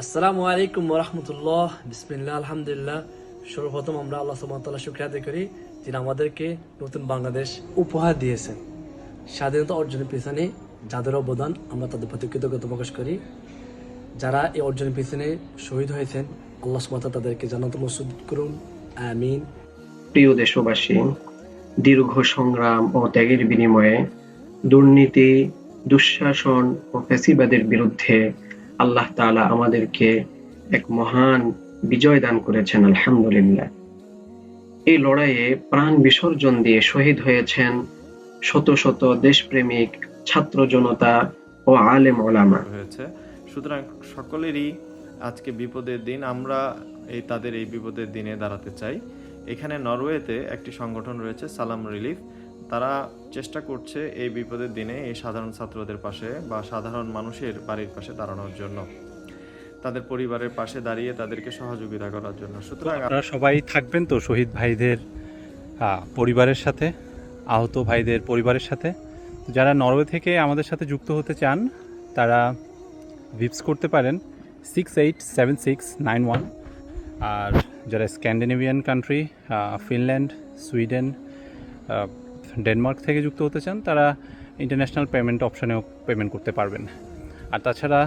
আসসালামু আলাইকুম রহমতুল্লাহ, বিসমিল্লাহ, আলহামদুলিল্লাহ। সর্বপ্রথম আমরা আল্লাহ সুবহানাহু ওয়া তাআলার শুকরিয়া আদায় করি, যিনি আমাদেরকে নতুন বাংলাদেশ উপহার দিয়েছেন। স্বাধীনতা অর্জনের পিছনে যাদের অবদান, আমরা তাদের প্রতি কৃতজ্ঞতা প্রকাশ করি। যারা এই অর্জনের পিছনে শহীদ হয়েছেন, আল্লাহ সুবহানাহু ওয়া তাআলা তাদেরকে জান্নাতুল নসিব করুন, আমিন। প্রিয় দেশবাসী, দীর্ঘ সংগ্রাম ও ত্যাগের বিনিময়ে দুর্নীতি, দুঃশাসন ও ফ্যাসিবাদের বিরুদ্ধে আল্লাহ তাআলা আমাদেরকে এক মহান বিজয় দান করেছেন, আলহামদুলিল্লাহ। এই লড়াইয়ে প্রাণ বিসর্জন দিয়ে শহীদ হয়েছেন শত শত দেশপ্রেমিক ছাত্র জনতা ও আলেম ওলামা হয়েছে। সুতরাং সকলেরই আজকে বিপদের দিন, আমরা তাদের এই বিপদের দিনে দাঁড়াতে চাই। এখানে নরওয়েতে একটি সংগঠন রয়েছে, সালাম রিলিফ। তারা চেষ্টা করছে এই বিপদের দিনে এই সাধারণ ছাত্রদের পাশে বা সাধারণ মানুষের বাড়ির পাশে দাঁড়ানোর জন্য, তাদের পরিবারের পাশে দাঁড়িয়ে তাদেরকে সহযোগিতা করার জন্য। সুতরাং আপনারা সবাই থাকবেন তো শহীদ ভাইদের পরিবারের সাথে, আহত ভাইদের পরিবারের সাথে। যারা নরওয়ে থেকে আমাদের সাথে যুক্ত হতে চান তারা ভিপস করতে পারেন 687691। আর যারা Scandinavian country, Finland, Sweden, Denmark থেকে যুক্ত হতে চান তারা ইন্টারন্যাশনাল পেমেন্ট অপশানেও পেমেন্ট করতে পারবেন। আর তাছাড়া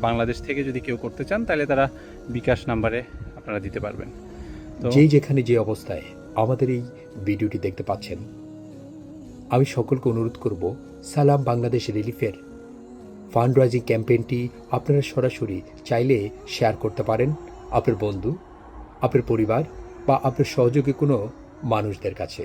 বাংলাদেশ থেকে যদি কেউ করতে চান তাহলে তারা বিকাশ নাম্বারে আপনারা দিতে পারবেন। তো যেখানে যে অবস্থায় আমাদের এই ভিডিওটি দেখতে পাচ্ছেন, আমি সকলকে অনুরোধ করব, সালাম বাংলাদেশ রিলিফের ফান্ড রাইজিং ক্যাম্পেইনটি আপনারা সরাসরি চাইলে শেয়ার করতে পারেন আপনার বন্ধু, আপনার পরিবার বা আপনার সহযোগী কোনো মানুষদের কাছে।